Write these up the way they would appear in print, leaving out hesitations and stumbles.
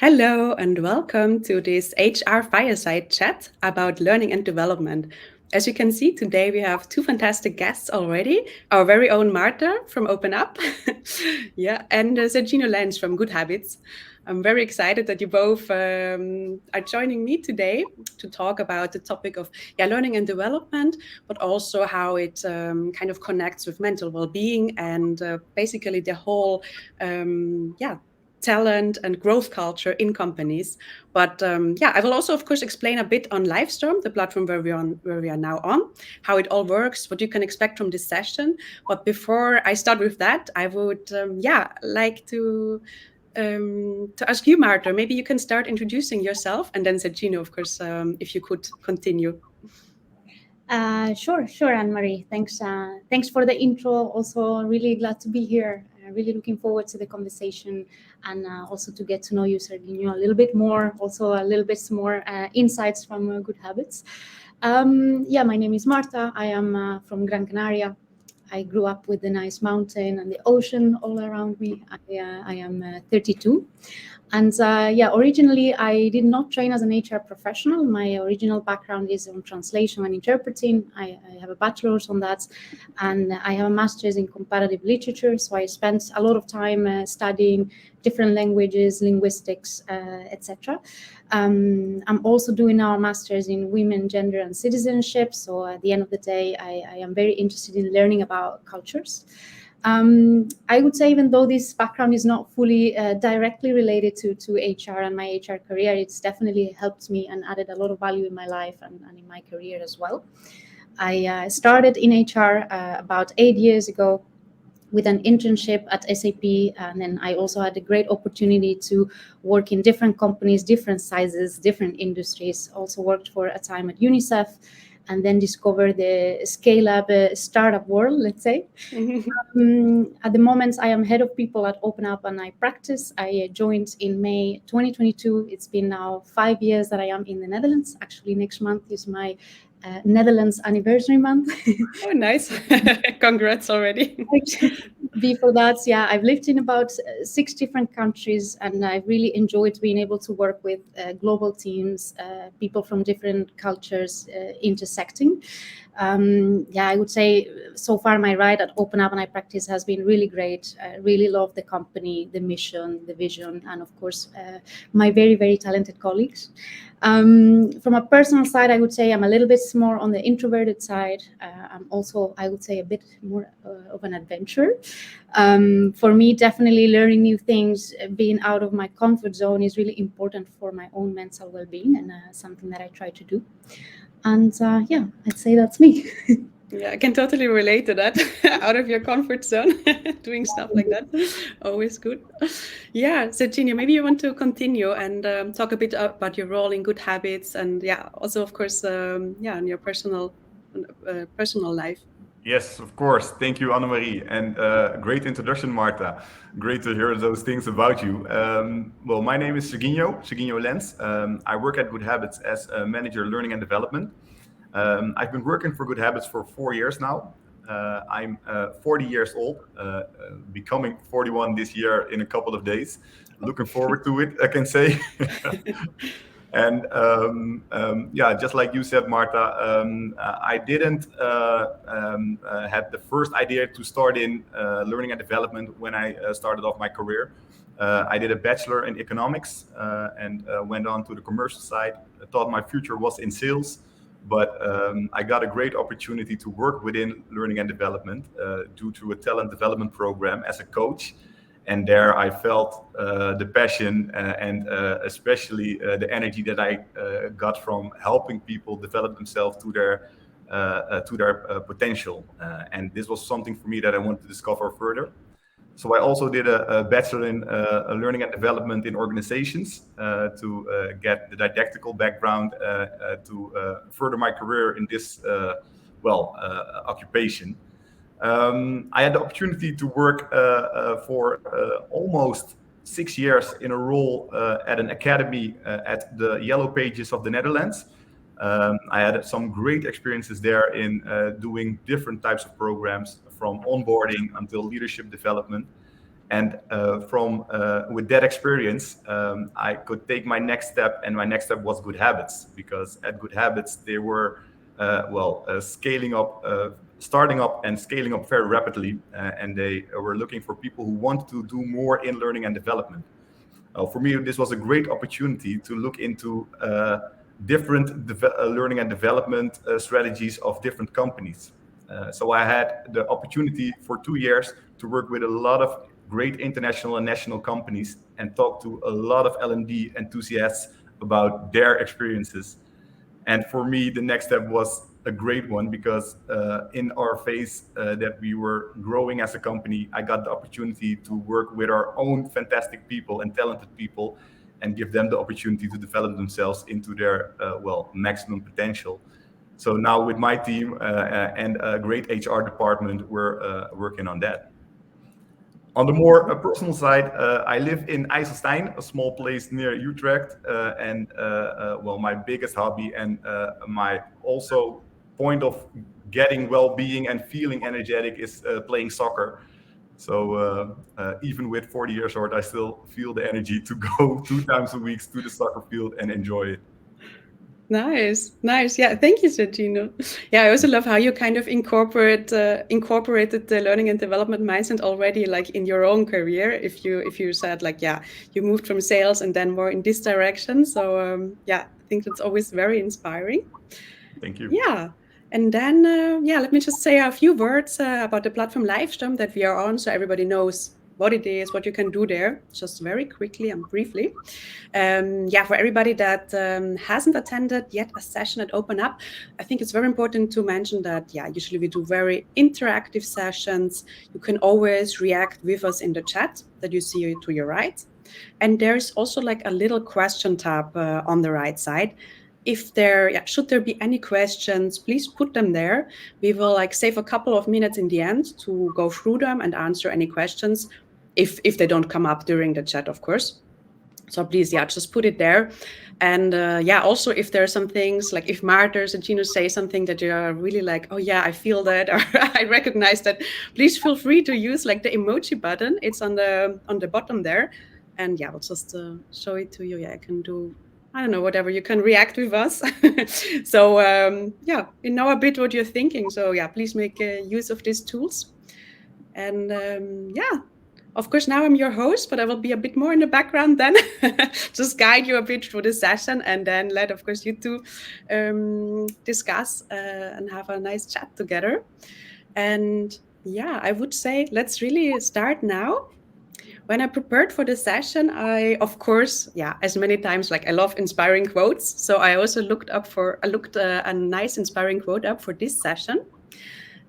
Hello and welcome to this HR Fireside chat about learning and development. As you can see, today we have two fantastic guests already. Our very own Marta from OpenUp, yeah, and Serginho Lens from GoodHabitz. I'm very excited that you both are joining me today to talk about the topic of learning and development, but also how it kind of connects with mental well-being and basically the whole talent and growth culture in companies. But I will also, of course, explain a bit on Livestorm, the platform where we are now on, how it all works, what you can expect from this session. But before I start with that, I would, like to ask you, Marta. Maybe you can start introducing yourself, and then Sergino, of course, if you could continue. Sure, Anne-Marie. Thanks for the intro. Also, really glad to be here. Really looking forward to the conversation and also to get to know you, Serginho, a little bit more. Also, a little bit more insights from GoodHabitz. My name is Marta. I am from Gran Canaria. I grew up with the nice mountain and the ocean all around me. I am 32. And originally I did not train as an HR professional. My original background is on translation and interpreting. I have a bachelor's on that, and I have a master's in comparative literature. So I spent a lot of time studying different languages, linguistics, etc. I'm also doing now a master's in women, gender, and citizenship. So at the end of the day, I am very interested in learning about cultures. I would say, even though this background is not fully directly related to HR and my HR career, it's definitely helped me and added a lot of value in my life and in my career as well. I started in HR about 8 years ago with an internship at SAP, and then I also had a great opportunity to work in different companies, different sizes, different industries. Also worked for a time at UNICEF, and then discovered the scale-up startup world, let's say. At the moment, I am head of people at OpenUp, and I practice. I joined in May 2022. It's been now 5 years that I am in the Netherlands. Actually, next month is my Netherlands anniversary month. Oh, nice. Congrats already. Before that, I've lived in about 6 different countries, and I've really enjoyed being able to work with global teams, people from different cultures intersecting. I would say so far my ride at OpenUp and I practice has been really great. I really love the company, the mission, the vision, and of course, my very, very talented colleagues. From a personal side, I would say I'm a little bit more on the introverted side. I'm also, I would say, a bit more of an adventurer. For me, definitely learning new things, being out of my comfort zone is really important for my own mental well-being, and something that I try to do. And I'd say that's me. Yeah, I can totally relate to that. Out of your comfort zone, doing stuff like that, always good. Yeah, so Gina, maybe you want to continue and talk a bit about your role in GoodHabitz, and also of course, in your personal life. Yes, of course. Thank you, Anne-Marie. And great introduction, Marta. Great to hear those things about you. Well, my name is Serginho Lens. I work at GoodHabitz as a manager learning and development. I've been working for GoodHabitz for 4 years now. I'm 40 years old, becoming 41 this year in a couple of days. Looking forward to it, I can say. And just like you said, Marta, I didn't have the first idea to start in learning and development when I started off my career. I did a bachelor in economics and went on to the commercial side. I thought my future was in sales, but I got a great opportunity to work within learning and development due to a talent development program as a coach. And there I felt the passion and especially the energy that I got from helping people develop themselves to their potential. And this was something for me that I wanted to discover further. So I also did a bachelor in learning and development in organizations to get the didactical background to further my career in this occupation. I had the opportunity to work for almost 6 years in a role at an academy at the Yellow Pages of the Netherlands. I had some great experiences there in doing different types of programs, from onboarding until leadership development. And from with that experience, I could take my next step, and my next step was GoodHabitz, because at GoodHabitz they were scaling up, starting up and scaling up very rapidly, and they were looking for people who want to do more in learning and development. For me, this was a great opportunity to look into different learning and development strategies of different companies. So I had the opportunity for 2 years to work with a lot of great international and national companies and talk to a lot of L&D enthusiasts about their experiences. And for me, the next step was a great one, because in our phase that we were growing as a company, I got the opportunity to work with our own fantastic people and talented people and give them the opportunity to develop themselves into their maximum potential. So now with my team and a great HR department, we're working on that. On the more personal side, I live in IJsselstein, a small place near Utrecht, and my biggest hobby and my also point of getting well-being and feeling energetic is playing soccer. So even with 40 years old, I still feel the energy to go 2 times a week to the soccer field and enjoy it. Nice. Yeah, thank you, Sergio. Yeah, I also love how you kind of incorporated the learning and development mindset already, like in your own career. If you said like, yeah, you moved from sales and then more in this direction. So I think that's always very inspiring. Thank you. Yeah. And then, let me just say a few words about the platform Livestorm that we are on, so everybody knows what it is, what you can do there, just very quickly and briefly. For everybody that hasn't attended yet a session at OpenUp, I think it's very important to mention that, usually we do very interactive sessions. You can always react with us in the chat that you see to your right. And there's also like a little question tab on the right side. If should there be any questions, please put them there. We will save a couple of minutes in the end to go through them and answer any questions if they don't come up during the chat, of course. So please, just put it there. And also if there are some things, like if Marta or Sergio say something that you are really like, oh yeah, I feel that, or I recognize that, please feel free to use like the emoji button. It's on the bottom there. And we'll just show it to you. I can do, I don't know, whatever, you can react with us. So we know a bit what you're thinking. So please make use of these tools. And of course, now I'm your host, but I will be a bit more in the background then, just guide you a bit through the session, and then let, of course, you two discuss and have a nice chat together. And I would say let's really start now. When I prepared for the session, I, of course, as many times, like I love inspiring quotes. So I also looked a nice inspiring quote up for this session.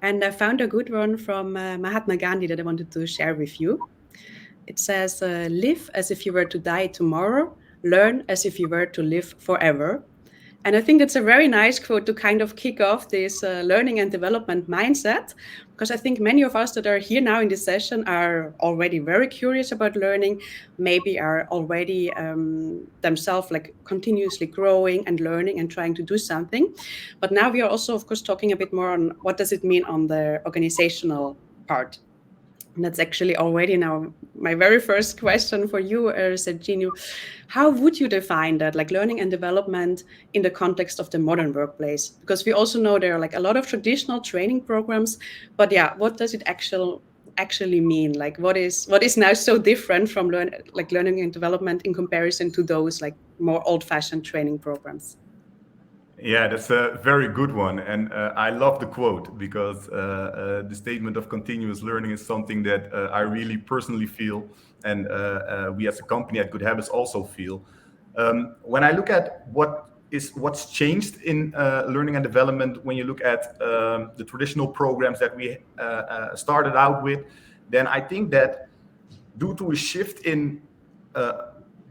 And I found a good one from Mahatma Gandhi that I wanted to share with you. It says, live as if you were to die tomorrow, learn as if you were to live forever. And I think that's a very nice quote to kind of kick off this learning and development mindset, because I think many of us that are here now in this session are already very curious about learning, maybe are already themselves like continuously growing and learning and trying to do something. But now we are also, of course, talking a bit more on what does it mean on the organizational part. And that's actually already now my very first question for you, Serginho. How would you define that, like learning and development in the context of the modern workplace? Because we also know there are like a lot of traditional training programs, but what does it actually mean? Like what is now so different from learning and development in comparison to those like more old-fashioned training programs? Yeah, that's a very good one. And I love the quote, because the statement of continuous learning is something that I really personally feel, and we as a company at GoodHabitz also feel. When I look at what's changed in learning and development, when you look at the traditional programs that we started out with, then I think that due to a shift in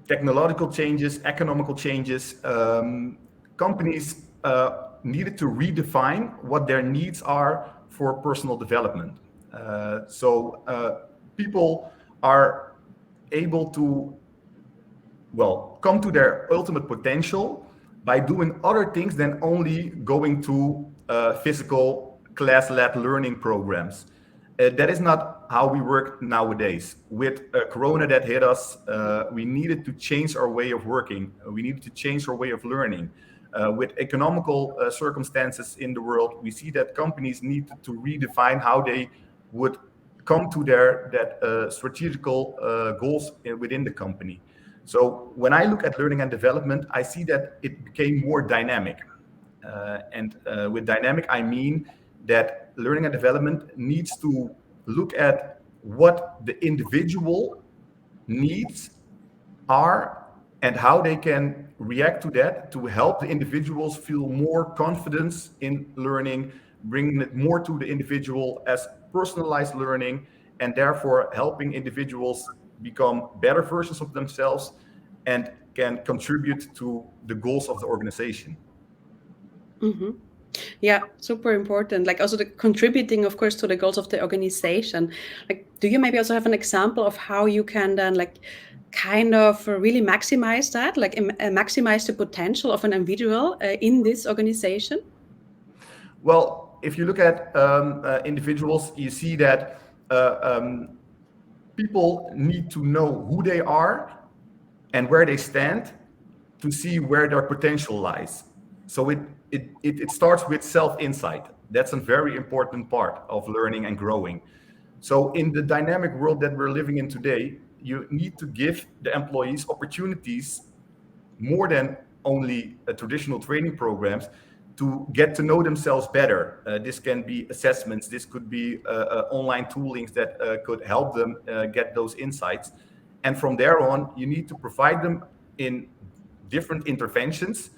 technological changes, economical changes, companies needed to redefine what their needs are for personal development. So people are able to, come to their ultimate potential by doing other things than only going to physical class-led learning programs. that is not how we work nowadays. With Corona that hit us, we needed to change our way of working. We needed to change our way of learning. With economical circumstances in the world, we see that companies need to redefine how they would come to their strategical goals within the company. So when I look at learning and development, I see that it became more dynamic. And with dynamic, I mean that learning and development needs to look at what the individual needs are and how they can react to that to help the individuals feel more confidence in learning, bringing it more to the individual as personalized learning, and therefore helping individuals become better versions of themselves and can contribute to the goals of the organization. Mm-hmm. Yeah, super important. Like also the contributing, of course, to the goals of the organization. Like, do you maybe also have an example of how you can then like kind of really maximize that, like maximize the potential of an individual in this organization? Well, if you look at individuals, you see that people need to know who they are and where they stand to see where their potential lies. So it starts with self-insight. That's a very important part of learning and growing. So in the dynamic world that we're living in today, you need to give the employees opportunities more than only traditional training programs to get to know themselves better. This can be assessments, this could be online toolings that could help them get those insights. And from there on, you need to provide them in different interventions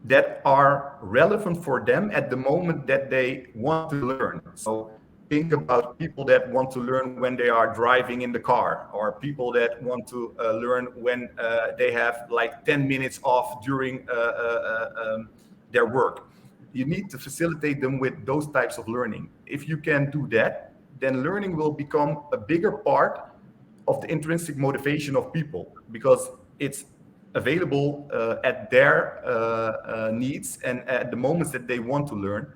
that are relevant for them at the moment that they want to learn. So think about people that want to learn when they are driving in the car, or people that want to learn when they have like 10 minutes off during their work. You need to facilitate them with those types of learning. If you can do that, then learning will become a bigger part of the intrinsic motivation of people, because it's available at their needs and at the moments that they want to learn.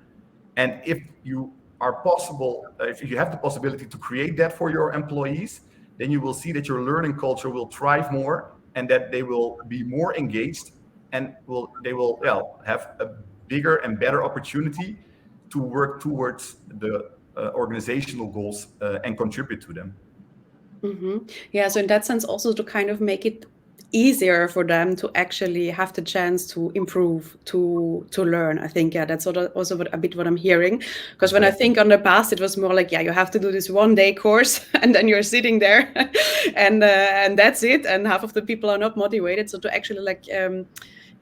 And if you have the possibility to create that for your employees, then you will see that your learning culture will thrive more and that they will be more engaged, and they will have a bigger and better opportunity to work towards the organizational goals and contribute to them. Mm-hmm. Yeah, so in that sense, also to kind of make it easier for them to actually have the chance to improve, to learn. I think, yeah, that's also a bit what I'm hearing. Because when I think on the past, it was more like, yeah, you have to do this 1-day course and then you're sitting there and that's it. And half of the people are not motivated. So to actually like,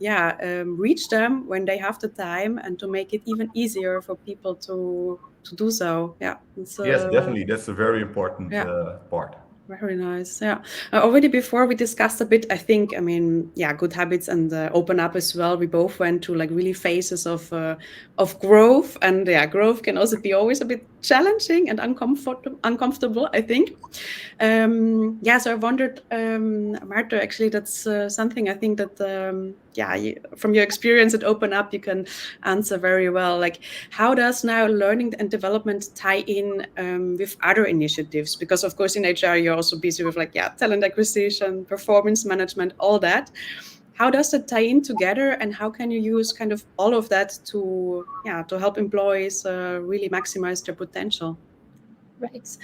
reach them when they have the time and to make it even easier for people to do so. Yeah. Yes, definitely. That's a very important part. Very nice. Yeah. Already before we discussed a bit, I think, I mean, yeah, GoodHabitz and OpenUp as well. We both went to like really phases of growth, and yeah, growth can also be always a bit challenging and uncomfortable, I think. So I wondered, Marta, actually, that's something I think that, from your experience at OpenUp, you can answer very well. Like, how does now learning and development tie in with other initiatives? Because of course in HR, you're also busy with like, talent acquisition, performance management, all that. How does that tie in together, and how can you use kind of all of that to help employees really maximize their potential? Right.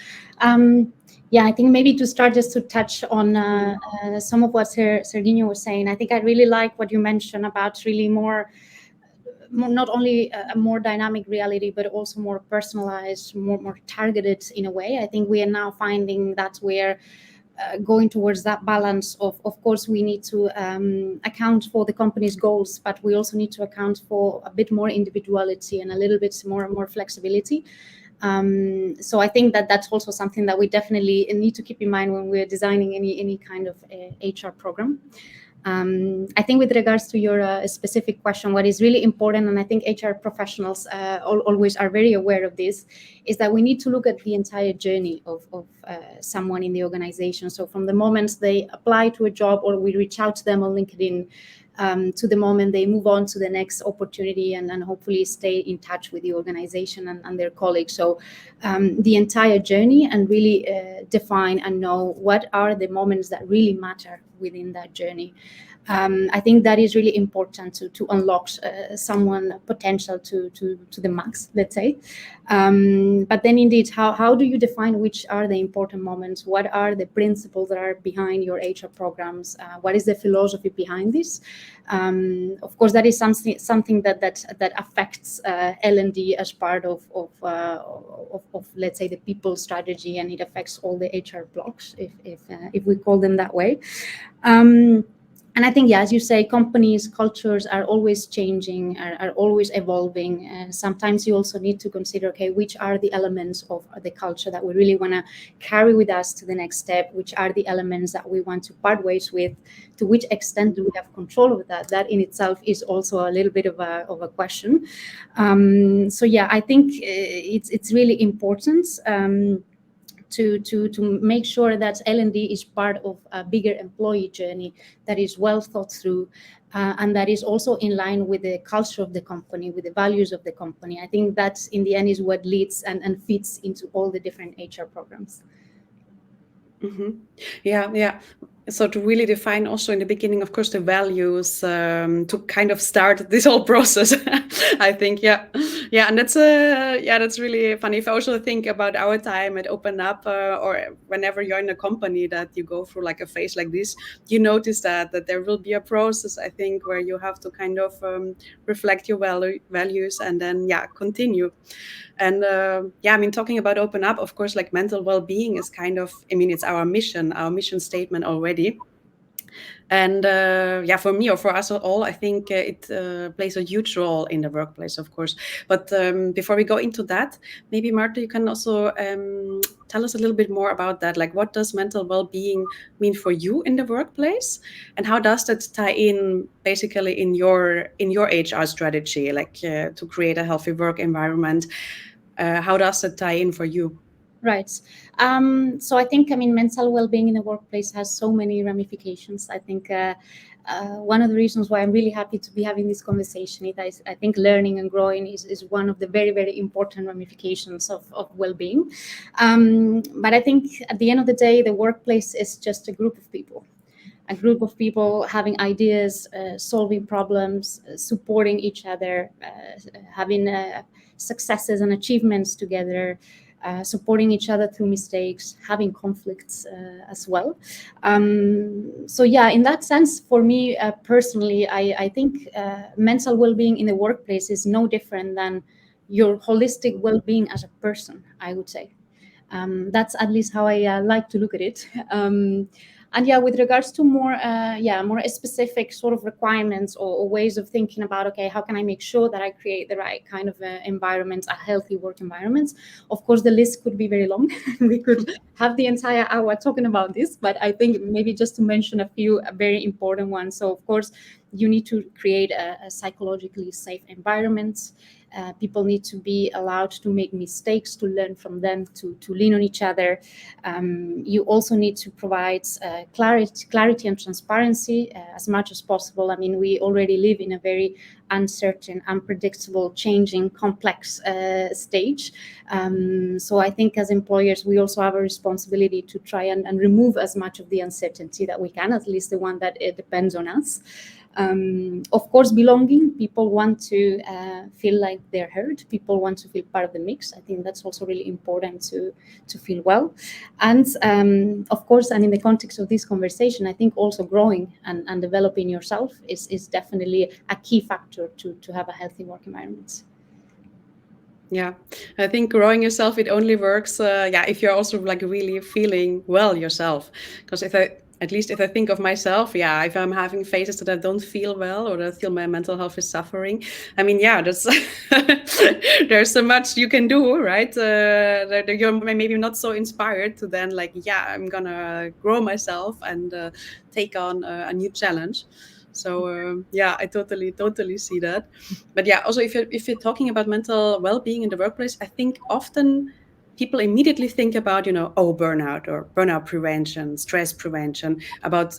I think maybe to start, just to touch on some of what Serginho was saying. I think I really like what you mentioned about really more not only a more dynamic reality, but also more personalized, more targeted in a way. I think we are now finding that we're going towards that balance of course, we need to account for the company's goals, but we also need to account for a bit more individuality and a little bit more flexibility. So I think that's also something that we definitely need to keep in mind when we're designing any kind of HR program. I think with regards to your specific question, what is really important, and I think HR professionals always are very aware of this, is that we need to look at the entire journey of someone in the organization. So from the moment they apply to a job or we reach out to them on LinkedIn, to the moment they move on to the next opportunity, and hopefully stay in touch with the organization and their colleagues. So the entire journey, and really define and know what are the moments that really matter within that journey. I think that is really important to unlock someone potential to the max, let's say. But then indeed, how do you define which are the important moments? What are the principles that are behind your HR programs? What is the philosophy behind this? Of course, that is something that affects L&D as part of let's say the people strategy, and it affects all the HR blocks, if we call them that way. And I think, yeah, as you say, companies, cultures are always changing, are always evolving. Sometimes you also need to consider, okay, which are the elements of the culture that we really want to carry with us to the next step? Which are the elements that we want to part ways with? To which extent do we have control over that? That in itself is also a little bit of a question. So yeah, I think it's really important. To make sure that L&D is part of a bigger employee journey that is well thought through, and that is also in line with the culture of the company, with the values of the company. I think that in the end is what leads and fits into all the different HR programs. Mm-hmm. Yeah. So to really define also in the beginning, of course, the values to kind of start this whole process. I think, yeah, and that's really funny. If I also think about our time at OpenUp, or whenever you're in a company that you go through like a phase like this, you notice that there will be a process, I think, where you have to kind of reflect your values and then continue. And I mean, talking about OpenUp, of course, like mental well-being is kind of, I mean, it's our mission statement already. And for me, or for us all, I think it plays a huge role in the workplace, of course. But before we go into that, maybe Marta, you can also tell us a little bit more about that. Like, what does mental well-being mean for you in the workplace, and how does that tie in basically in your HR strategy, like to create a healthy work environment? How does that tie in for you? Right. So I think, I mean, mental well-being in the workplace has so many ramifications. I think one of the reasons why I'm really happy to be having this conversation is I think learning and growing is one of the very, very important ramifications of well-being. But I think at the end of the day, the workplace is just a group of people having ideas, solving problems, supporting each other, having successes and achievements together, supporting each other through mistakes, having conflicts as well. So yeah, in that sense, for me personally, I think mental well-being in the workplace is no different than your holistic well-being as a person, I would say. That's at least how I like to look at it. And yeah, with regards to more specific sort of requirements or ways of thinking about, okay, how can I make sure that I create the right kind of environment, a healthy work environment? Of course, the list could be very long. We could have the entire hour talking about this, but I think maybe just to mention a few very important ones. So of course, you need to create a psychologically safe environment. People need to be allowed to make mistakes, to learn from them, to lean on each other. You also need to provide clarity and transparency as much as possible. I mean, we already live in a very uncertain, unpredictable, changing, complex stage. So I think as employers, we also have a responsibility to try and remove as much of the uncertainty that we can, at least the one that it depends on us. Of course, belonging. People want to feel like they're heard. People want to feel part of the mix. I think that's also really important to feel well. And of course, and in the context of this conversation, I think also growing and developing yourself is definitely a key factor to have a healthy work environment. Yeah, I think growing yourself, it only works if you're also like really feeling well yourself. Because if I think of myself, if I'm having phases that I don't feel well or that I feel my mental health is suffering, I mean, that's there's so much you can do, right? That you're maybe not so inspired to then I'm gonna grow myself and take on a new challenge. So I totally see that. But also if you're talking about mental well-being in the workplace, I think often people immediately think about, burnout or burnout prevention, stress prevention, about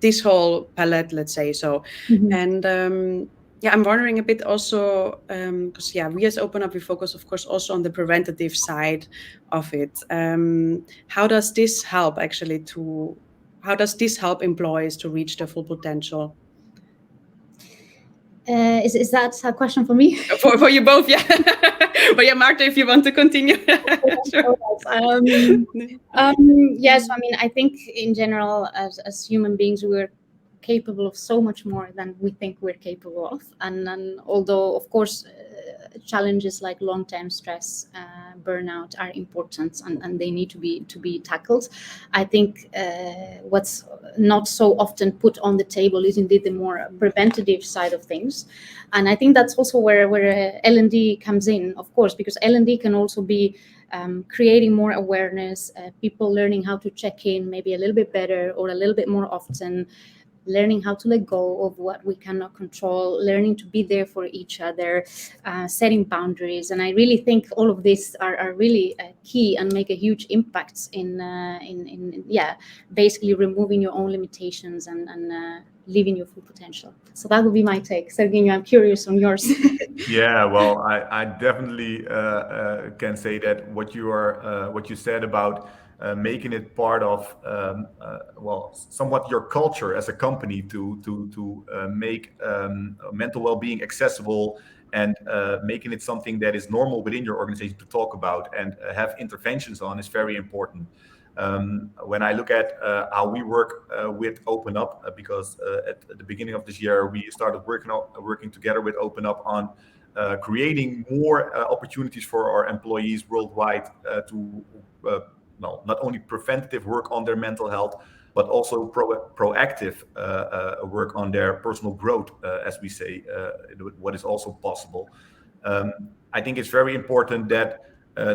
this whole palette, let's say so. Mhm. And I'm wondering a bit also, because we as OpenUp, we focus, of course, also on the preventative side of it. How does this help actually how does this help employees to reach their full potential? Is that a question for me? For you both, yeah. But yeah, Marta, if you want to continue. Sure. Yes, I mean, I think in general, as human beings, we're capable of so much more than we think we're capable of. And although, of course, challenges like long-term stress, burnout are important and they need to be tackled, I think what's not so often put on the table is indeed the more preventative side of things. And I think that's also where L&D comes in, of course, because L&D can also be creating more awareness, people learning how to check in maybe a little bit better or a little bit more often, learning how to let go of what we cannot control, learning to be there for each other, setting boundaries. And I really think all of these are really key and make a huge impact in basically removing your own limitations and living your full potential. So that would be my take. Serginho, I'm curious on yours. Yeah, well, I definitely can say that what you said about making it part of somewhat your culture as a company to make mental well-being accessible and making it something that is normal within your organization to talk about and have interventions on is very important. When I look at how we work with OpenUp, because at the beginning of this year we started working together with OpenUp on creating more opportunities for our employees worldwide to not only preventative work on their mental health, but also proactive work on their personal growth, as we say, what is also possible. I think it's very important that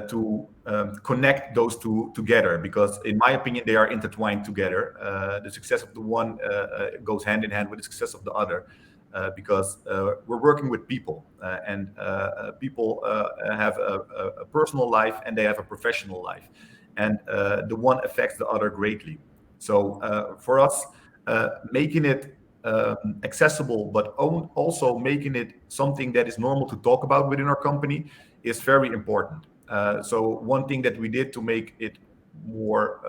to connect those two together, because in my opinion they are intertwined together. The success of the one goes hand in hand with the success of the other. Because we're working with people and people have a personal life and they have a professional life, and the one affects the other greatly. So for us, making it accessible, but also making it something that is normal to talk about within our company is very important. So one thing that we did to make it more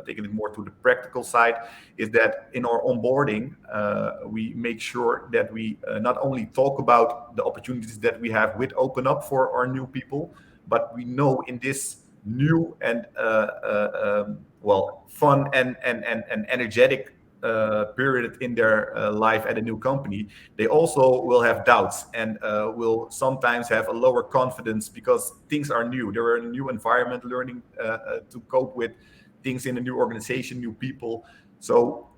taking it more to the practical side is that in our onboarding we make sure that we not only talk about the opportunities that we have with OpenUp for our new people, but we know in this new and fun and energetic period in their life at a new company, they also will have doubts and will sometimes have a lower confidence because things are new. They're in a new environment, learning to cope with things in a new organization, new people. So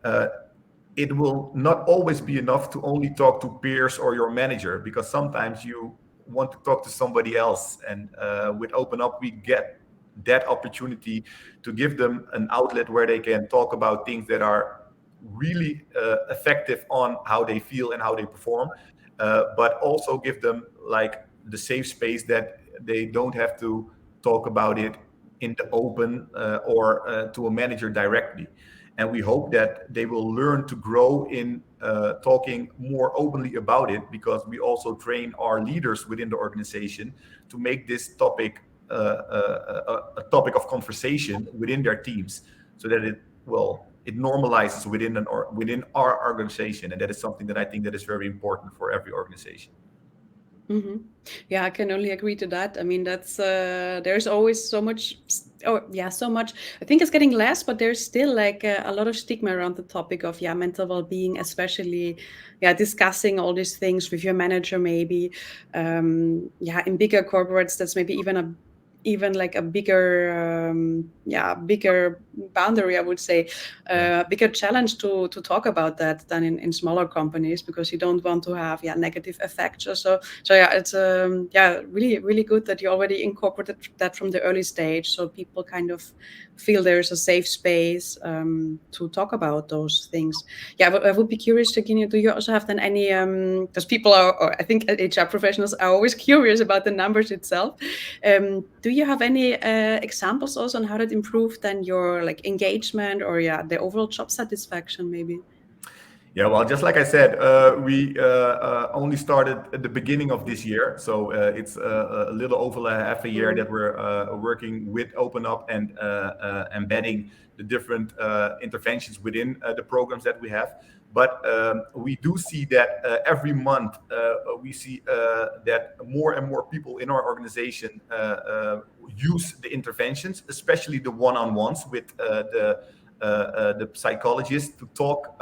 it will not always be enough to only talk to peers or your manager, because sometimes you want to talk to somebody else. And with OpenUp, we get that opportunity to give them an outlet where they can talk about things that are really effective on how they feel and how they perform, but also give them like the safe space that they don't have to talk about it in the open or to a manager directly. And we hope that they will learn to grow in talking more openly about it, because we also train our leaders within the organization to make this topic a topic of conversation within their teams, so that it normalizes within our organization. And that is something that I think that is very important for every organization. Mm-hmm. Yeah, I can only agree to that. I mean, that's there's always so much. So much. I think it's getting less, but there's still like a lot of stigma around the topic of mental well-being, especially discussing all these things with your manager. Maybe in bigger corporates, that's maybe even like a bigger bigger boundary, I would say, bigger challenge to talk about that than in smaller companies, because you don't want to have negative effects. So it's really, really good that you already incorporated that from the early stage, so people kind of feel there's a safe space to talk about those things. I would be curious, Serginho, do you also have then any, because people are, or I think HR professionals are always curious about the numbers itself. Do do you have any examples also on how that improved then your like engagement or the overall job satisfaction maybe? Yeah, well, just like I said, we only started at the beginning of this year, so it's a little over half a year that we're working with OpenUp and embedding the different interventions within the programs that we have. But we do see that every month we see that more and more people in our organization use the interventions, especially the one-on-ones with the psychologist, to talk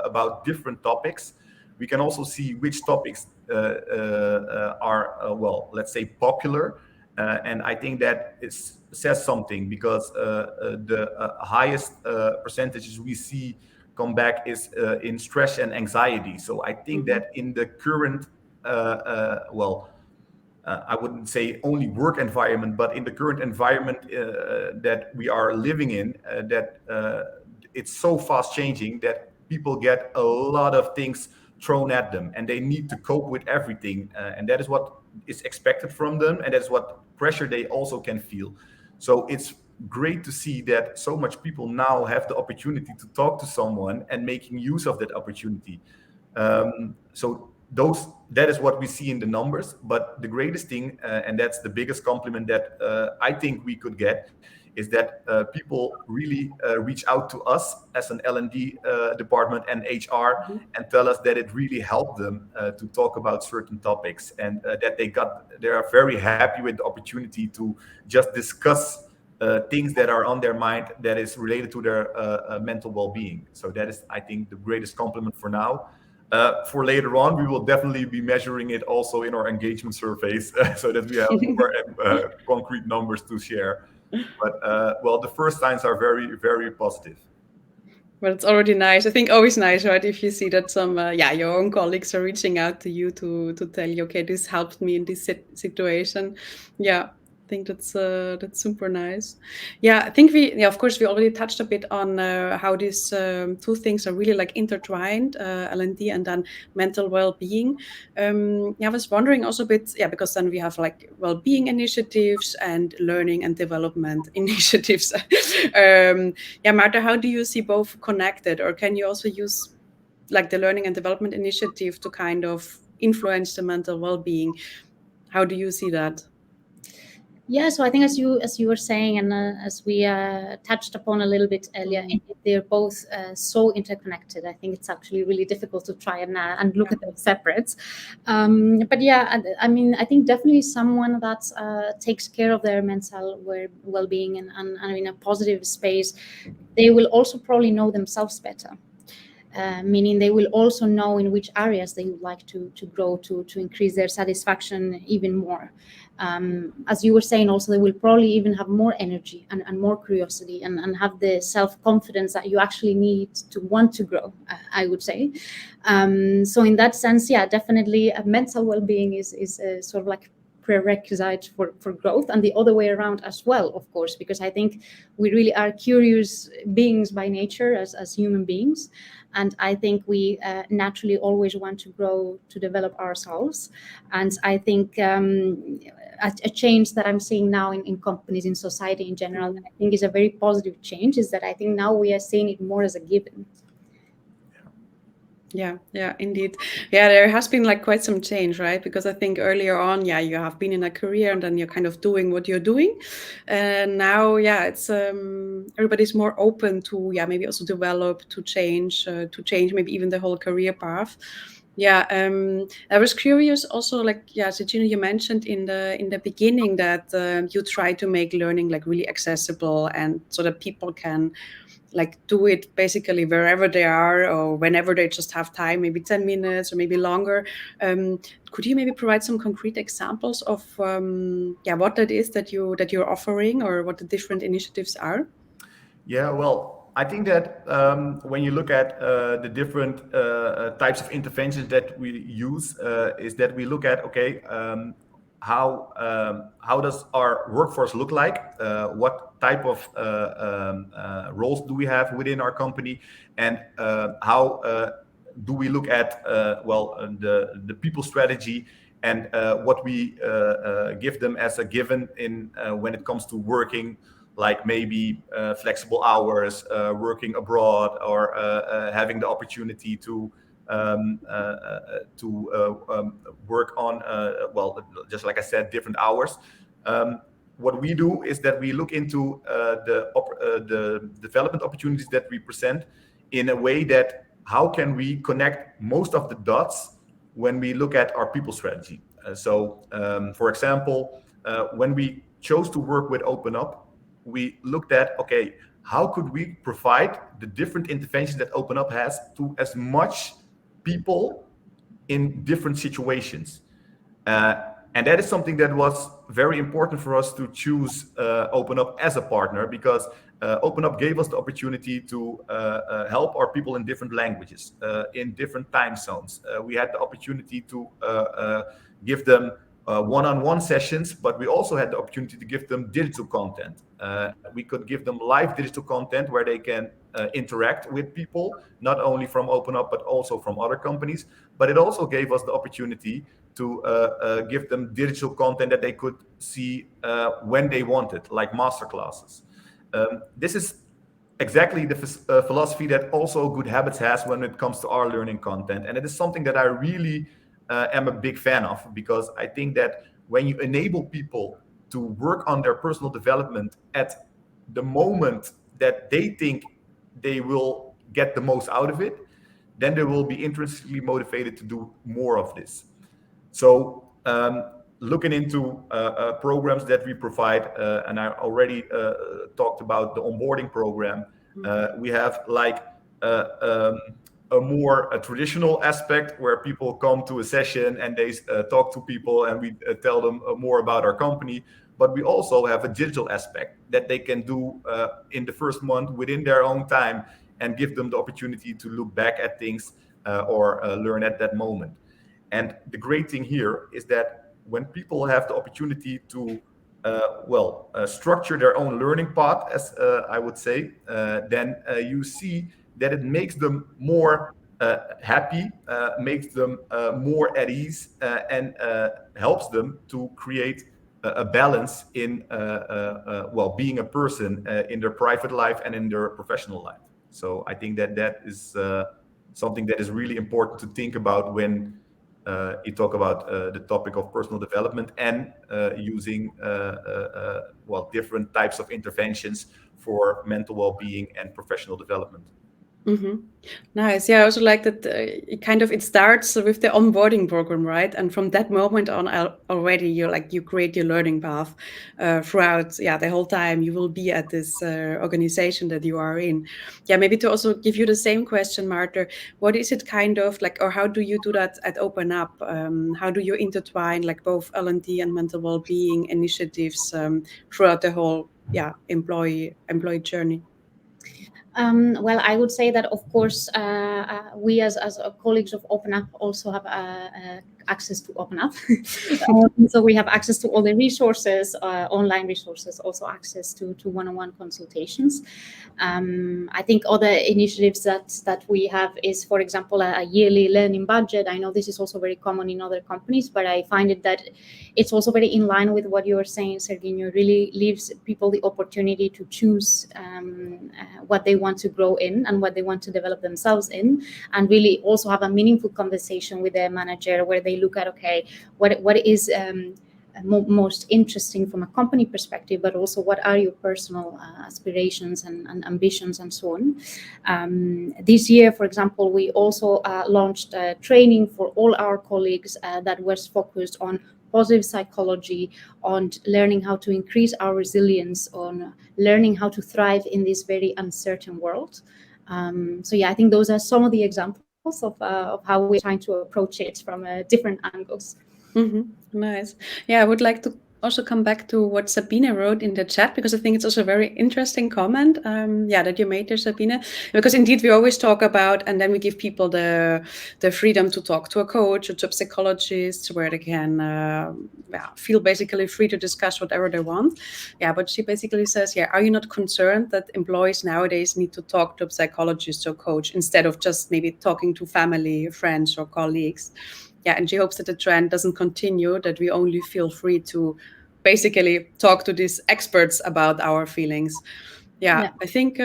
about different topics. We can also see which topics are, well, let's say popular. And I think that says something, because the highest percentages we see come back is in stress and anxiety. So I think that in the current, I wouldn't say only work environment, but in the current environment that we are living in, that it's so fast changing that people get a lot of things thrown at them and they need to cope with everything. And that is what is expected from them. And that's what pressure they also can feel. So it's great to see that so much people now have the opportunity to talk to someone and making use of that opportunity. So that is what we see in the numbers. But the greatest thing, and that's the biggest compliment that I think we could get, is that people really reach out to us as an L&D department and HR and tell us that it really helped them to talk about certain topics, and that they are very happy with the opportunity to just discuss things that are on their mind that is related to their mental well-being. So that is, I think, the greatest compliment for now. For later on, we will definitely be measuring it also in our engagement surveys so that we have more concrete numbers to share. But well, the first signs are very, very positive. Well, it's already nice. I think always nice, right? If you see that some, your own colleagues are reaching out to you to tell you, okay, this helped me in this situation. Yeah, I think that's super nice. Yeah, I think of course, we already touched a bit on how these two things are really like intertwined, L&D and then mental well-being. I was wondering also a bit, because then we have like well-being initiatives and learning and development initiatives. Marta, how do you see both connected, or can you also use like the learning and development initiative to kind of influence the mental well-being? How do you see that? Yeah, so I think as you were saying, and as we touched upon a little bit earlier, they're both so interconnected. I think it's actually really difficult to try and look at them separate. But yeah, I mean, I think definitely someone that takes care of their mental well-being and in a positive space, they will also probably know themselves better. Meaning they will also know in which areas they would like to grow to increase their satisfaction even more. As you were saying, also they will probably even have more energy and more curiosity and have the self-confidence that you actually need to want to grow, I would say. So in that sense, yeah, definitely mental well-being is sort of like prerequisite for growth, and the other way around as well, of course, because I think we really are curious beings by nature as human beings. And I think we naturally always want to grow, to develop ourselves. And I think a change that I'm seeing now in companies, in society in general, that I think is a very positive change, is that I think now we are seeing it more as a given. Yeah, indeed. Yeah, there has been like quite some change, right? Because I think earlier on, you have been in a career and then you're kind of doing what you're doing. And now, it's everybody's more open to, maybe also develop, to change maybe even the whole career path. Yeah, I was curious also, like, Sergio, you mentioned in the beginning that you try to make learning like really accessible, and so that people can like do it basically wherever they are or whenever they just have time, maybe 10 minutes or maybe longer. Could you maybe provide some concrete examples of what that is that you're offering, or what the different initiatives are? Yeah, well, I think that when you look at the different types of interventions that we use, is that we look at, how does our workforce look like? What type of roles do we have within our company? And how do we look at the people strategy and what we give them as a given in when it comes to working, like maybe flexible hours, working abroad, or having the opportunity to work on, well, just like I said, different hours. What we do is that we look into the development opportunities that we present in a way that how can we connect most of the dots when we look at our people strategy. For example, when we chose to work with OpenUp, we looked at, okay, how could we provide the different interventions that OpenUp has to as much people in different situations. And that is something that was very important for us to choose OpenUp as a partner, because OpenUp gave us the opportunity to help our people in different languages, in different time zones. We had the opportunity to give them one-on-one sessions, but we also had the opportunity to give them digital content. We could give them live digital content where they can interact with people, not only from OpenUp, but also from other companies. But it also gave us the opportunity to give them digital content that they could see when they wanted, like masterclasses. This is exactly the philosophy that also GoodHabitz has when it comes to our learning content. And it is something that I really am a big fan of, because I think that when you enable people to work on their personal development at the moment that they think they will get the most out of it, then they will be intrinsically motivated to do more of this. So looking into programs that we provide, and I already talked about the onboarding program, we have like a more traditional aspect where people come to a session and they talk to people and we tell them more about our company. But we also have a digital aspect that they can do in the first month within their own time, and give them the opportunity to look back at things or learn at that moment. And the great thing here is that when people have the opportunity to structure their own learning path, as I would say, then you see that it makes them more happy, makes them more at ease, and helps them to create a balance in being a person in their private life and in their professional life. So I think that is something that is really important to think about when you talk about the topic of personal development and using different types of interventions for mental well-being and professional development. Mm-hmm. Nice. Yeah, I also like that it starts with the onboarding program, right? And from that moment on, already you create your learning path throughout. Yeah, the whole time you will be at this organization that you are in. Yeah, maybe to also give you the same question, Marta. What is it or how do you do that at OpenUp? How do you intertwine both L&D and mental well-being initiatives throughout the whole employee journey? Well, I would say that, of course, we as colleagues of OpenUp also have access to OpenUp. So we have access to all the resources, online resources, also access to one-on-one consultations. I think other initiatives that we have is, for example, a yearly learning budget. I know this is also very common in other companies, but I find it that it's also very in line with what you were saying, Serginho. It really leaves people the opportunity to choose what they want to grow in and what they want to develop themselves in, and really also have a meaningful conversation with their manager where they look at, okay, what is most interesting from a company perspective, but also what are your personal aspirations and ambitions and so on. This year, for example, we also launched training for all our colleagues that was focused on positive psychology, on learning how to increase our resilience, on learning how to thrive in this very uncertain world. I think those are some of the examples of how we're trying to approach it from different angles. Mm-hmm. Nice. Yeah, I would like to also come back to what Sabine wrote in the chat, because I think it's also a very interesting comment that you made there, Sabine, because indeed we always talk about, and then we give people the freedom to talk to a coach or to a psychologist where they can feel basically free to discuss whatever they want. Yeah, but she basically says, are you not concerned that employees nowadays need to talk to a psychologist or coach instead of just maybe talking to family, friends or colleagues? and she hopes that the trend doesn't continue, that we only feel free to basically talk to these experts about our feelings. I think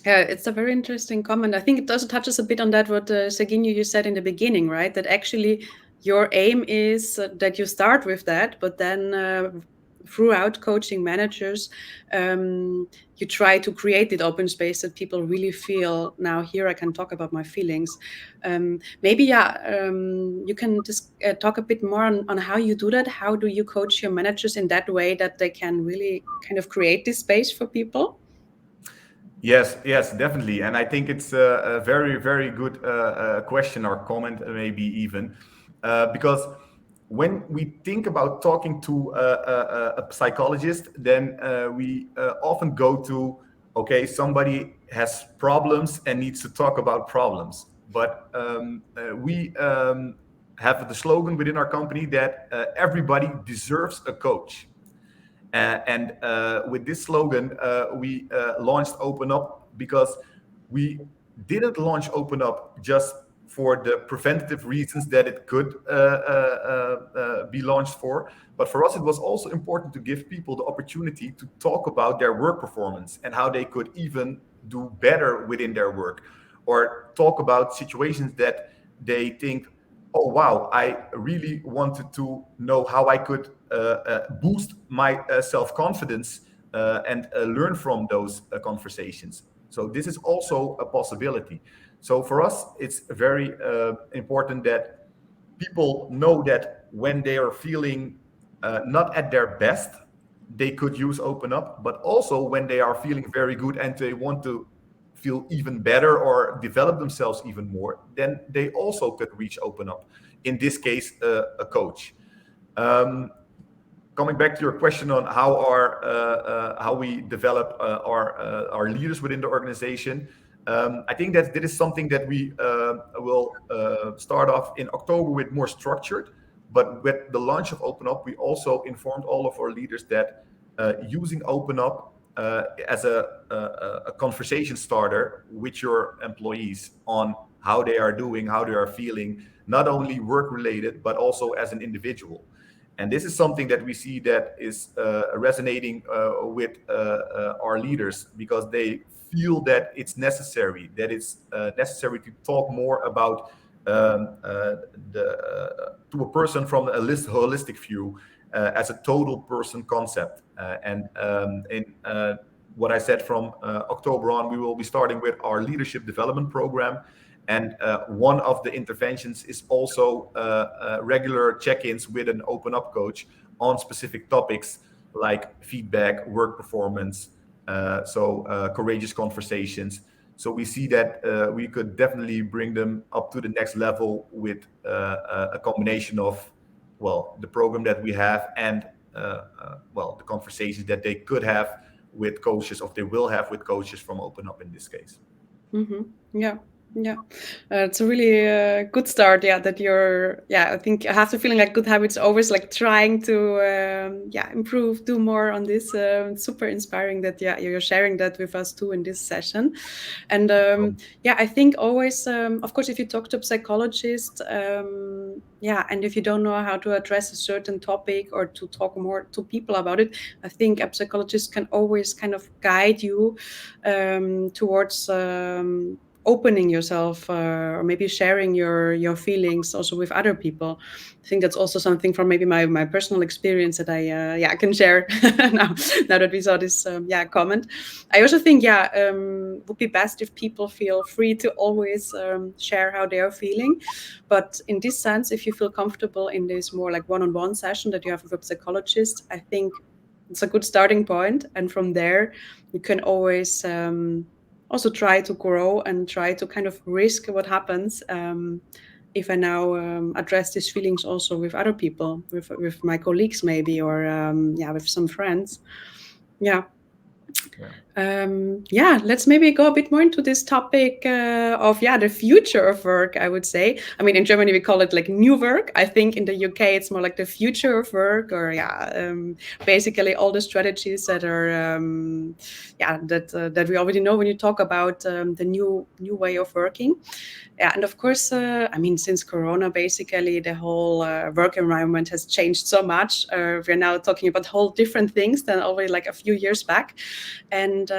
it's a very interesting comment. I think it also touches a bit on that what Serginho, you said in the beginning, right? That actually your aim is that you start with that, but then throughout coaching managers, you try to create that open space that people really feel, now here I can talk about my feelings. Maybe you can just talk a bit more on how you do that. How do you coach your managers in that way that they can really kind of create this space for people? Yes, definitely. And I think it's a very, very good question or comment, maybe even, because when we think about talking to a psychologist, then we often go to, okay, somebody has problems and needs to talk about problems. But we have the slogan within our company that everybody deserves a coach. And with this slogan, we launched OpenUp because we didn't launch OpenUp just for the preventative reasons that it could be launched for. But for us, it was also important to give people the opportunity to talk about their work performance and how they could even do better within their work, or talk about situations that they think, oh wow, I really wanted to know how I could boost my self-confidence and learn from those conversations. So this is also a possibility. So for us, it's very important that people know that when they are feeling not at their best, they could use OpenUp, but also when they are feeling very good and they want to feel even better or develop themselves even more, then they also could reach OpenUp. In this case, a coach. Coming back to your question on how we develop our leaders within the organization, I think that this is something that we will start off in October with more structured. But with the launch of OpenUp, we also informed all of our leaders that using OpenUp as a conversation starter with your employees on how they are doing, how they are feeling, not only work related, but also as an individual. And this is something that we see that is resonating with our leaders, because they feel that it's necessary, necessary to talk more about to a person from a holistic view as a total person concept. And in what I said, from October on, we will be starting with our leadership development program. And one of the interventions is also regular check-ins with an OpenUp coach on specific topics like feedback, work performance, courageous conversations. So we see that we could definitely bring them up to the next level with a combination of, well, the program that we have and the conversations that they could have with coaches, or they will have with coaches from OpenUp in this case. Mm-hmm. Yeah, it's a really good start. That you're. I think I have the feeling like GoodHabitz always like trying to improve, do more on this. Super inspiring that you're sharing that with us too in this session. And I think always, of course, if you talk to a psychologist, and if you don't know how to address a certain topic or to talk more to people about it, I think a psychologist can always kind of guide you towards opening yourself or maybe sharing your feelings also with other people. I think that's also something from maybe my personal experience that I can share now that we saw this comment. I also think would be best if people feel free to always share how they are feeling. But in this sense, if you feel comfortable in this more like one-on-one session that you have with a psychologist, I think it's a good starting point. And from there, you can always also try to grow and try to kind of risk what happens if I now address these feelings also with other people, with my colleagues maybe, or with some friends. Let's maybe go a bit more into this topic of the future of work, I would say. I mean, in Germany we call it like new work. I think in the UK it's more like the future of work, or basically all the strategies that are that we already know when you talk about the new way of working. Yeah, and of course, I mean, since Corona, basically the whole work environment has changed so much. We're now talking about whole different things than already like a few years back. And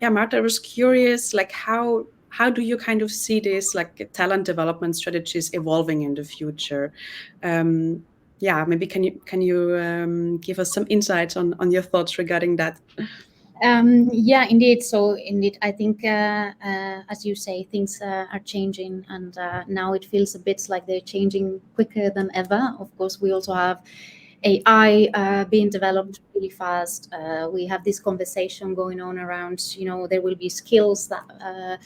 Marta, I was curious, like how do you kind of see this like talent development strategies evolving in the future? Maybe can you give us some insights on your thoughts regarding that? Yeah, indeed. So indeed, I think, as you say, things are changing, and now it feels a bit like they're changing quicker than ever. Of course, we also have AI being developed really fast. We have this conversation going on around, there will be skills that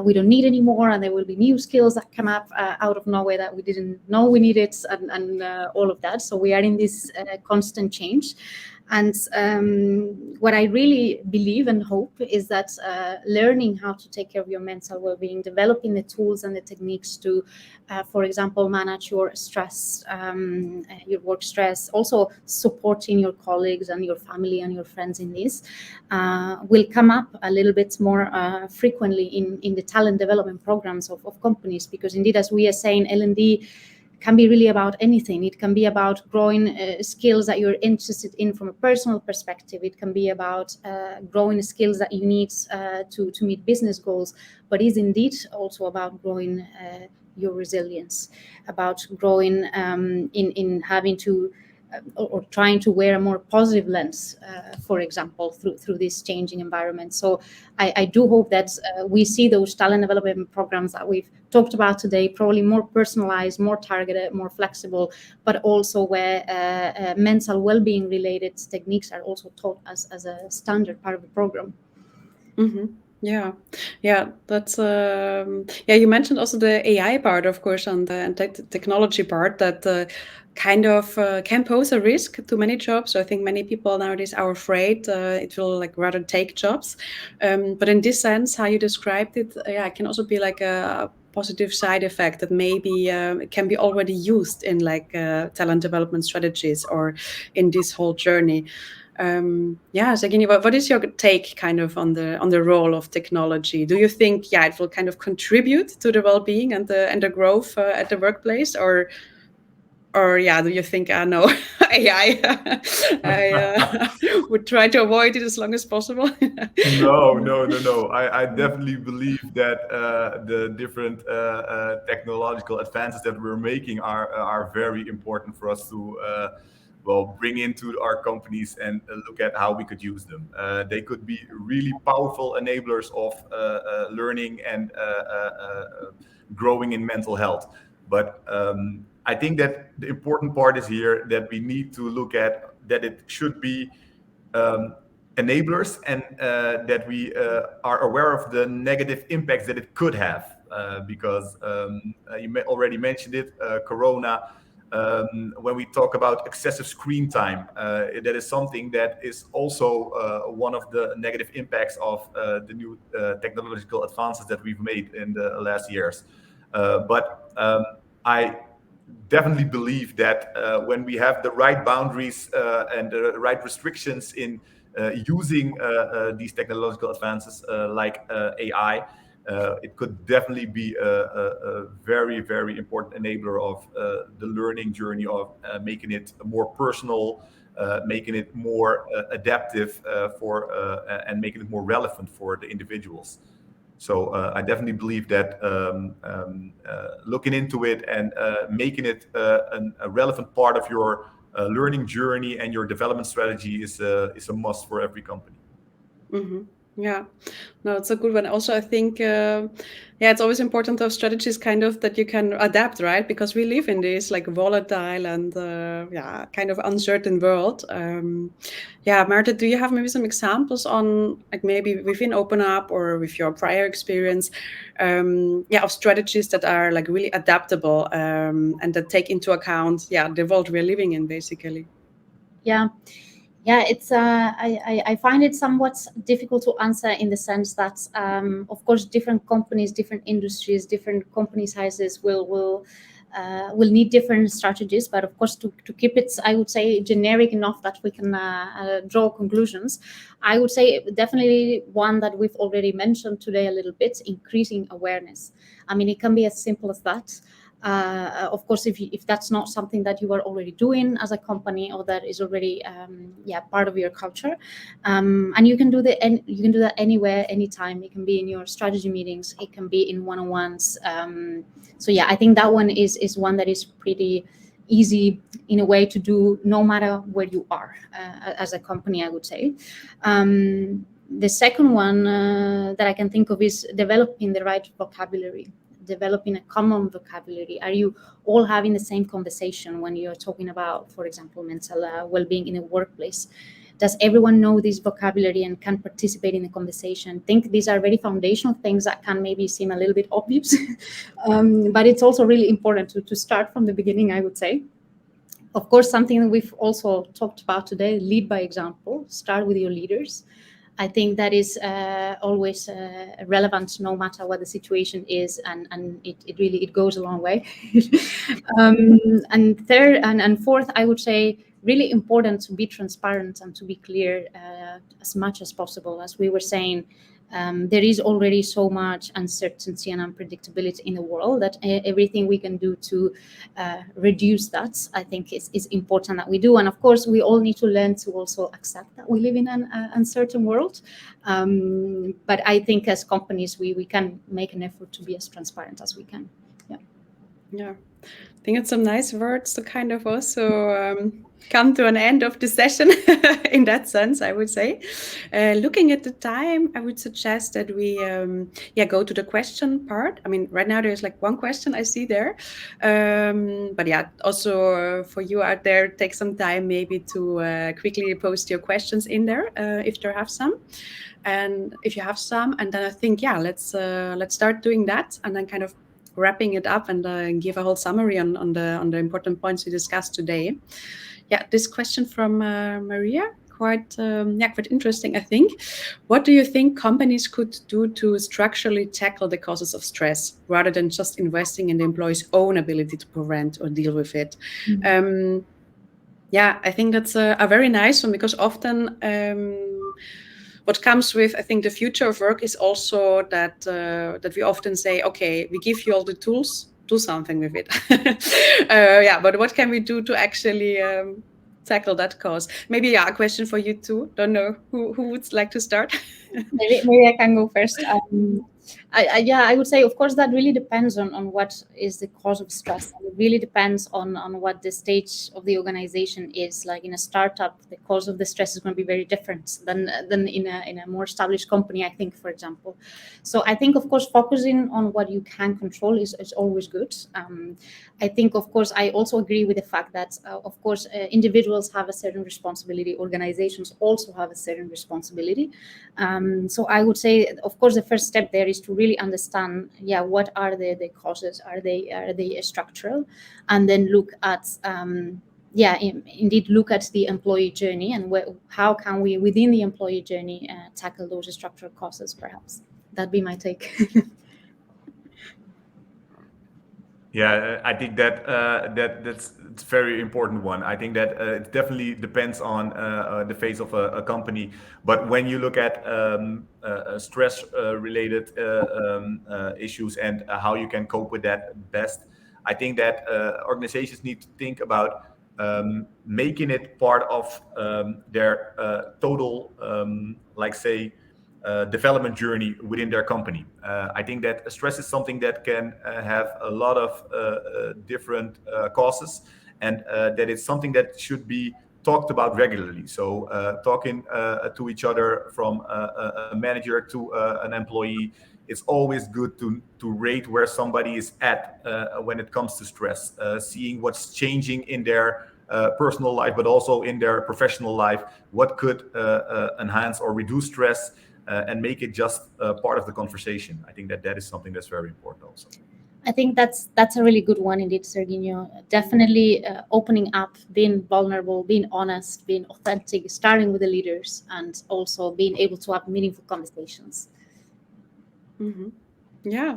we don't need anymore, and there will be new skills that come up out of nowhere that we didn't know we needed, and all of that. So we are in this constant change. And what I really believe and hope is that learning how to take care of your mental well-being, developing the tools and the techniques to, for example, manage your stress, your work stress, also supporting your colleagues and your family and your friends in this, will come up a little bit more frequently in the talent development programs of companies. Because indeed, as we are saying, L&D can be really about anything. It can be about growing skills that you're interested in from a personal perspective. It can be about growing skills that you need to meet business goals, but is indeed also about growing your resilience, about growing in having to or trying to wear a more positive lens, for example, through this changing environment. So I do hope that we see those talent development programs that we've talked about today, probably more personalized, more targeted, more flexible, but also where mental well-being related techniques are also taught as a standard part of the program. Mm-hmm. Yeah, that's you mentioned also the AI part, of course, and the technology part that kind of can pose a risk to many jobs. So I think many people nowadays are afraid it will like rather take jobs. But in this sense, how you described it, it can also be like a positive side effect that maybe it can be already used in like talent development strategies or in this whole journey. Serginho, what is your take kind of on the role of technology? Do you think it will kind of contribute to the well-being and the growth at the workplace, or do you think no, AI I would try to avoid it as long as possible? No. I definitely believe that the different technological advances that we're making are very important for us to bring into our companies and look at how we could use them. They could be really powerful enablers of learning and growing in mental health. But I think that the important part is here that we need to look at that it should be enablers, and that we are aware of the negative impacts that it could have, because you already mentioned it, Corona. When we talk about excessive screen time, that is something that is also one of the negative impacts of the new technological advances that we've made in the last years. But I definitely believe that when we have the right boundaries and the right restrictions in using these technological advances like AI, it could definitely be a very, very important enabler of the learning journey, of making it more personal, making it more adaptive and making it more relevant for the individuals. So I definitely believe that looking into it and making it a relevant part of your learning journey and your development strategy is a must for every company. Mm-hmm. Yeah, no, it's a good one. Also, I think, it's always important to have strategies kind of that you can adapt, right? Because we live in this like volatile and kind of uncertain world. Marta, do you have maybe some examples on like maybe within OpenUp or with your prior experience, of strategies that are like really adaptable and that take into account, the world we're living in, basically? Yeah, it's I find it somewhat difficult to answer in the sense that of course different companies, different industries, different company sizes will need different strategies. But of course, to keep it, I would say, generic enough that we can draw conclusions, I would say definitely one that we've already mentioned today a little bit: increasing awareness. I mean, it can be as simple as that. Of course, if that's not something that you are already doing as a company, or that is already part of your culture, and you can do that anywhere, anytime. It can be in your strategy meetings, it can be in one-on-ones. So yeah, I think that one is one that is pretty easy in a way to do, no matter where you are as a company, I would say. The second one that I can think of is developing the right vocabulary, developing a common vocabulary. Are you all having the same conversation when you're talking about, for example, mental well-being in a workplace? Does everyone know this vocabulary and can participate in the conversation? I think these are very foundational things that can maybe seem a little bit obvious, but it's also really important to start from the beginning, I would say. Of course, something that we've also talked about today: lead by example. Start with your leaders. I think that is always relevant, no matter what the situation is, and it really goes a long way. And third and fourth, I would say, really important to be transparent and to be clear as much as possible. As we were saying, there is already so much uncertainty and unpredictability in the world that everything we can do to reduce that, I think, is important that we do. And of course, we all need to learn to also accept that we live in an uncertain world. But I think as companies, we can make an effort to be as transparent as we can. Yeah, I think it's some nice words to kind of also come to an end of the session in that sense, I would say. Looking at the time, I would suggest that we go to the question part. I mean, right now there's like one question I see there. But yeah, also for you out there, take some time maybe to quickly post your questions in there if there have some. And if you have some, and then I think, let's start doing that, and then kind of wrapping it up and give a whole summary on the important points we discussed today. Yeah, this question from Maria, quite interesting, I think. What do you think companies could do to structurally tackle the causes of stress, rather than just investing in the employee's own ability to prevent or deal with it? Mm-hmm. I think that's a very nice one, because often what comes with, I think, the future of work is also that we often say, okay, we give you all the tools, do something with it. But what can we do to actually tackle that cause? Maybe a question for you too. Don't know who would like to start. Maybe I can go first. I would say, of course, that really depends on what is the cause of stress. And it really depends on what the stage of the organization is. Like in a startup, the cause of the stress is going to be very different than in a more established company, I think, for example. So I think, of course, focusing on what you can control is always good. I think, of course, I also agree with the fact that, of course, individuals have a certain responsibility. Organizations also have a certain responsibility. So I would say, of course, the first step there is to really understand, what are the causes? Are they structural? And then look at, indeed look at the employee journey, and how can we, within the employee journey, tackle those structural causes, perhaps. That'd be my take. Yeah, I think that's a very important one. I think that it definitely depends on the phase of a company. But when you look at stress-related issues and how you can cope with that best, I think that organizations need to think about making it part of their total, development journey within their company. I think that stress is something that can have a lot of different causes, and that it's something that should be talked about regularly. So talking to each other, from a manager to an employee, it's always good to rate where somebody is at when it comes to stress, seeing what's changing in their personal life, but also in their professional life, what could enhance or reduce stress, and make it just part of the conversation. I think that is something that's very important also. I think that's a really good one indeed, Serginho. Definitely opening up, being vulnerable, being honest, being authentic, starting with the leaders, and also being able to have meaningful conversations. Mm-hmm. Yeah.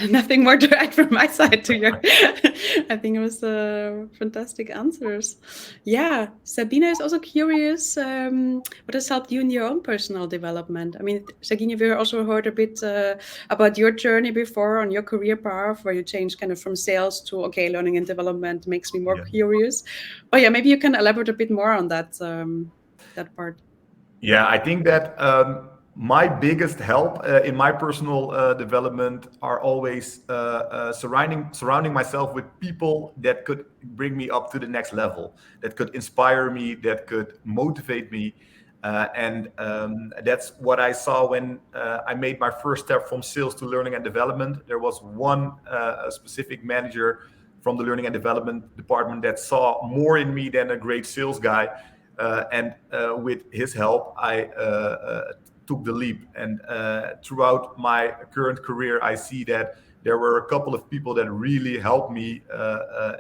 Nothing more to add from my side to your. I think it was fantastic answers. Yeah, Sabina is also curious. What has helped you in your own personal development? I mean, Sabina, we also heard a bit about your journey before on your career path, where you changed kind of from sales to learning and development makes me more Yeah. curious. Oh yeah, maybe you can elaborate a bit more on that part. Yeah, I think that my biggest help in my personal development are always surrounding myself with people that could bring me up to the next level, that could inspire me, that could motivate me. And that's what I saw when I made my first step from sales to learning and development. There was one specific manager from the learning and development department that saw more in me than a great sales guy. And with his help, I took the leap. And throughout my current career, I see that there were a couple of people that really helped me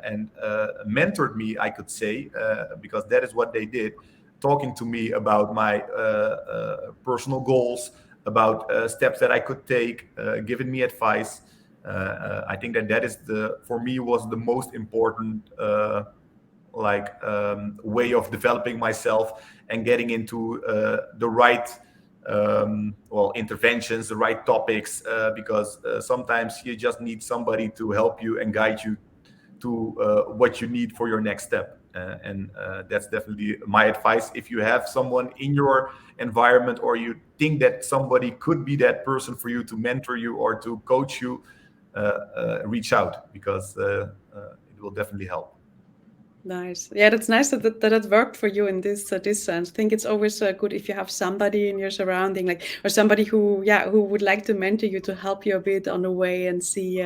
and mentored me, I could say, because that is what they did, talking to me about my personal goals, about steps that I could take, giving me advice. I think that is for me was the most important way of developing myself and getting into the right interventions, the right topics, because sometimes you just need somebody to help you and guide you to what you need for your next step. And that's definitely my advice. If you have someone in your environment, or you think that somebody could be that person for you to mentor you or to coach you, reach out, because it will definitely help. Nice. Yeah, that's nice that it worked for you in this sense. I think it's always good if you have somebody in your surrounding, like, or somebody who would like to mentor you, to help you a bit on the way and see,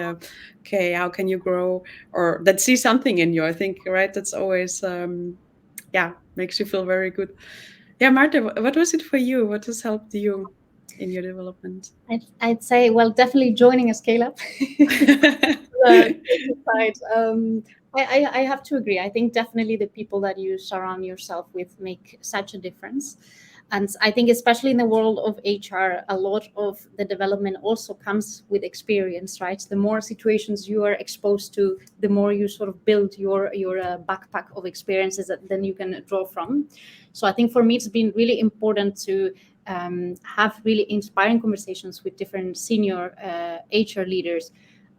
okay, how can you grow, or that see something in you. I think, right? That's always, makes you feel very good. Yeah, Marta, what was it for you? What has helped you in your development? I'd say, well, definitely joining a scale up. Side. I have to agree. I think definitely the people that you surround yourself with make such a difference. And I think especially in the world of HR, a lot of the development also comes with experience, right? The more situations you are exposed to, the more you sort of build your backpack of experiences that then you can draw from. So I think for me, it's been really important to have really inspiring conversations with different senior HR leaders,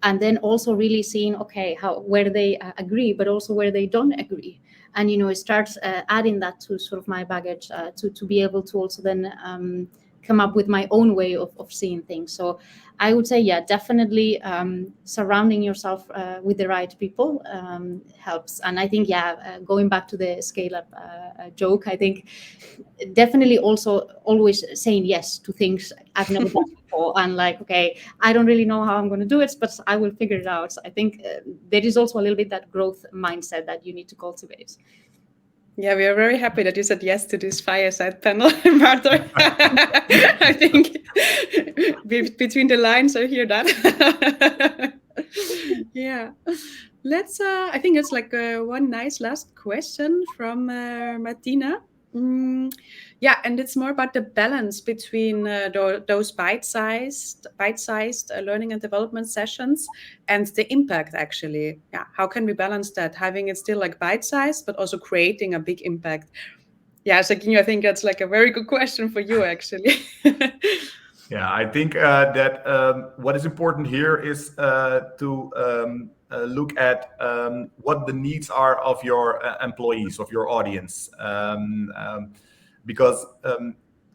and then also really seeing, okay, where they agree, but also where they don't agree, and start adding that to sort of my baggage to be able to also then come up with my own way of seeing things. So I would say, yeah, definitely surrounding yourself with the right people helps. And I think, going back to the scale up joke, I think definitely also always saying yes to things I've never done before, and like, okay, I don't really know how I'm going to do it, but I will figure it out. I think there is also a little bit that growth mindset that you need to cultivate. Yeah, we are very happy that you said yes to this fireside panel, Marta. I think between the lines, I hear that. Yeah. Let's, I think it's like one nice last question from Martina. Yeah, and it's more about the balance between those bite-sized learning and development sessions and the impact, actually. Yeah, how can we balance that, having it still like bite-sized but also creating a big impact? Yeah, Serginho, I think that's like a very good question for you, actually. Yeah, I think that what is important here is to look at what the needs are of your employees, of your audience, because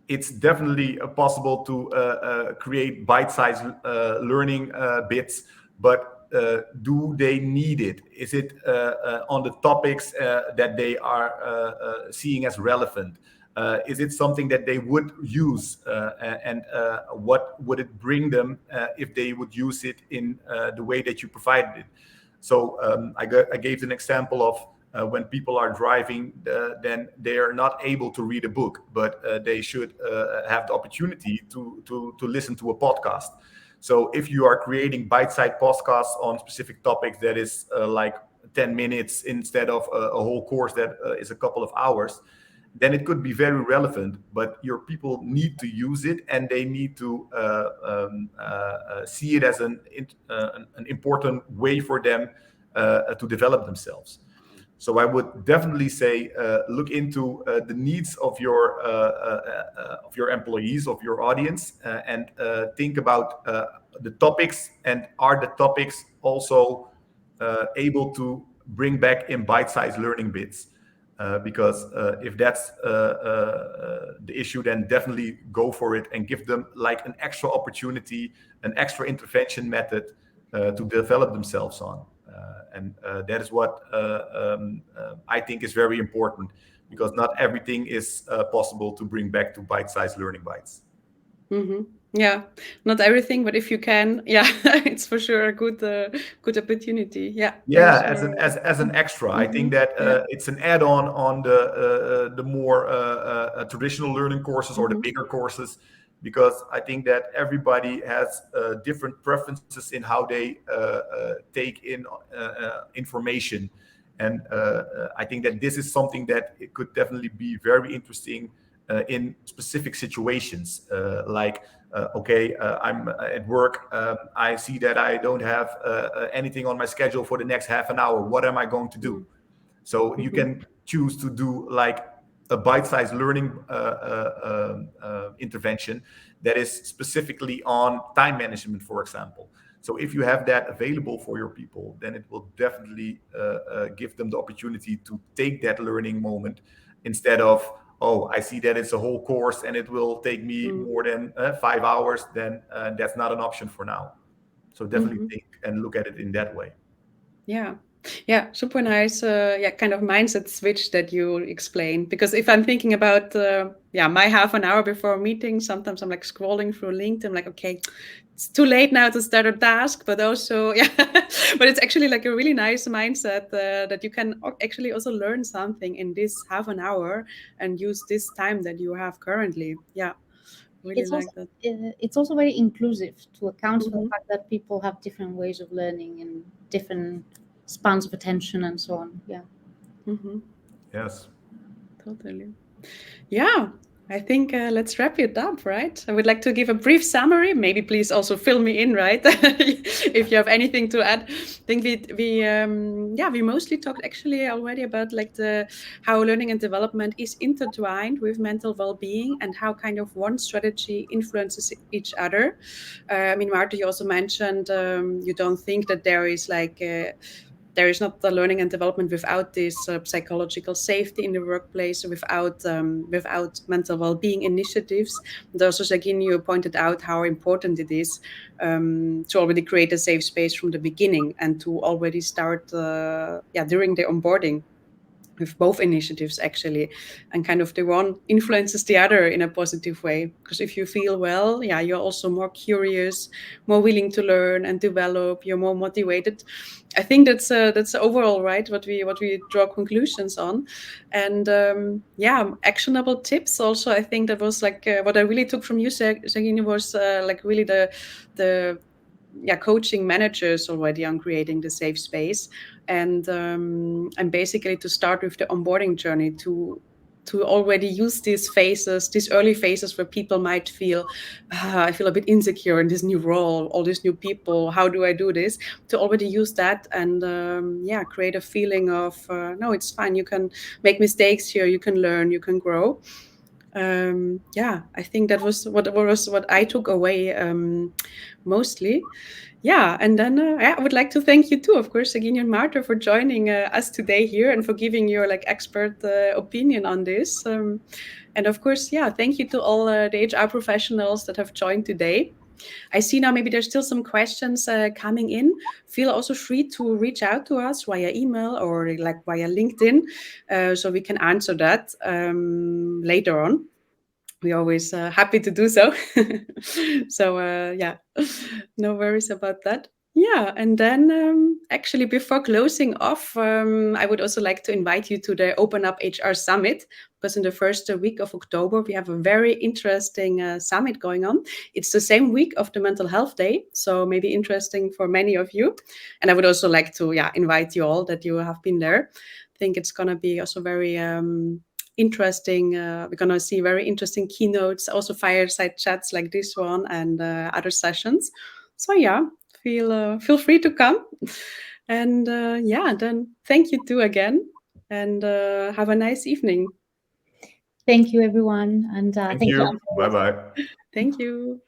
it's definitely possible to create bite-sized learning bits, but do they need it? Is it on the topics that they are seeing as relevant? Is it something that they would use, and what would it bring them if they would use it in the way that you provided it? So I gave an example of when people are driving, then they are not able to read a book, but they should have the opportunity to listen to a podcast. So if you are creating bite-sized podcasts on specific topics that is like 10 minutes instead of a whole course that is a couple of hours, then it could be very relevant, but your people need to use it, and they need to see it as an important way for them to develop themselves. So I would definitely say look into the needs of your employees, of your audience, and think about the topics, and are the topics also able to bring back in bite-sized learning bits. Because if that's the issue, then definitely go for it and give them like an extra opportunity, an extra intervention method to develop themselves on. And that is what I think is very important, because not everything is possible to bring back to bite-sized learning bites. Mm-hmm. Yeah, not everything, but if you can, yeah, it's for sure a good opportunity. Yeah, Yeah, thanks for. as an extra, I think Mhm. that Yeah. it's an add-on on the more traditional learning courses or the Mhm. bigger courses, because I think that everybody has different preferences in how they take in information, and I think that this is something that it could definitely be very interesting in specific situations, like okay, I'm at work. I see that I don't have anything on my schedule for the next half an hour. What am I going to do? So you Mhm. can choose to do like a bite-sized learning intervention that is specifically on time management, for example. So if you have that available for your people, then it will definitely give them the opportunity to take that learning moment, instead of, oh, I see that it's a whole course and it will take me Mm. more than 5 hours, then that's not an option for now. So definitely Mhm. think and look at it in that way. Yeah. Yeah, super nice. Yeah, kind of mindset switch that you explained. Because if I'm thinking about, yeah, my half an hour before a meeting, sometimes I'm like scrolling through LinkedIn, like, okay, it's too late now to start a task. But also, yeah, but it's actually like a really nice mindset that you can actually also learn something in this half an hour and use this time that you have currently. Yeah, really It's also like that. it's also very inclusive to account for the Hmm. fact that people have different ways of learning and different spans of attention and so on. Yeah. Hmm. Yes. Totally. Yeah, I think let's wrap it up, right? I would like to give a brief summary. Maybe please also fill me in, right? If you have anything to add. I think we mostly talked actually already about like the how learning and development is intertwined with mental well-being and how kind of one strategy influences each other. I mean, Marta, you also mentioned you don't think that there is not the learning and development without this psychological safety in the workplace, without mental well-being initiatives. And also, Serginho pointed out how important it is to already create a safe space from the beginning and to already start, during the onboarding with both initiatives actually, and kind of the one influences the other in a positive way, because if you feel well, yeah, you're also more curious, more willing to learn and develop, you're more motivated. I think that's overall right what we draw conclusions on. And yeah, actionable tips also, I think that was like what I really took from you, Sagini, was like really the yeah, coaching managers already on creating the safe space, and basically to start with the onboarding journey, to already use these phases, these early phases where people might feel, I feel a bit insecure in this new role, all these new people, how do I do this? To already use that and yeah, create a feeling of no, it's fine. You can make mistakes here. You can learn. You can grow. Yeah, I think that was what I took away mostly. Yeah, and then yeah, I would like to thank you too, of course, Serginho and Marta, for joining us today here and for giving your like expert opinion on this. And of course, yeah, thank you to all the HR professionals that have joined today. I see now maybe there's still some questions coming in. Feel also free to reach out to us via email or like via LinkedIn, so we can answer that later on. We're always happy to do so. So yeah, no worries about that. Yeah, and then actually before closing off, I would also like to invite you to the Open Up HR Summit, because in the first week of October we have a very interesting summit going on. It's the same week of the Mental Health Day, so maybe interesting for many of you. And I would also like to invite you all that you have been there. I think it's gonna be also very interesting. We're gonna see very interesting keynotes, also fireside chats like this one, and other sessions. So yeah, feel free to come. And then thank you too again, and have a nice evening. Thank you, everyone, and Thank thank you. you. Bye bye. Thank you.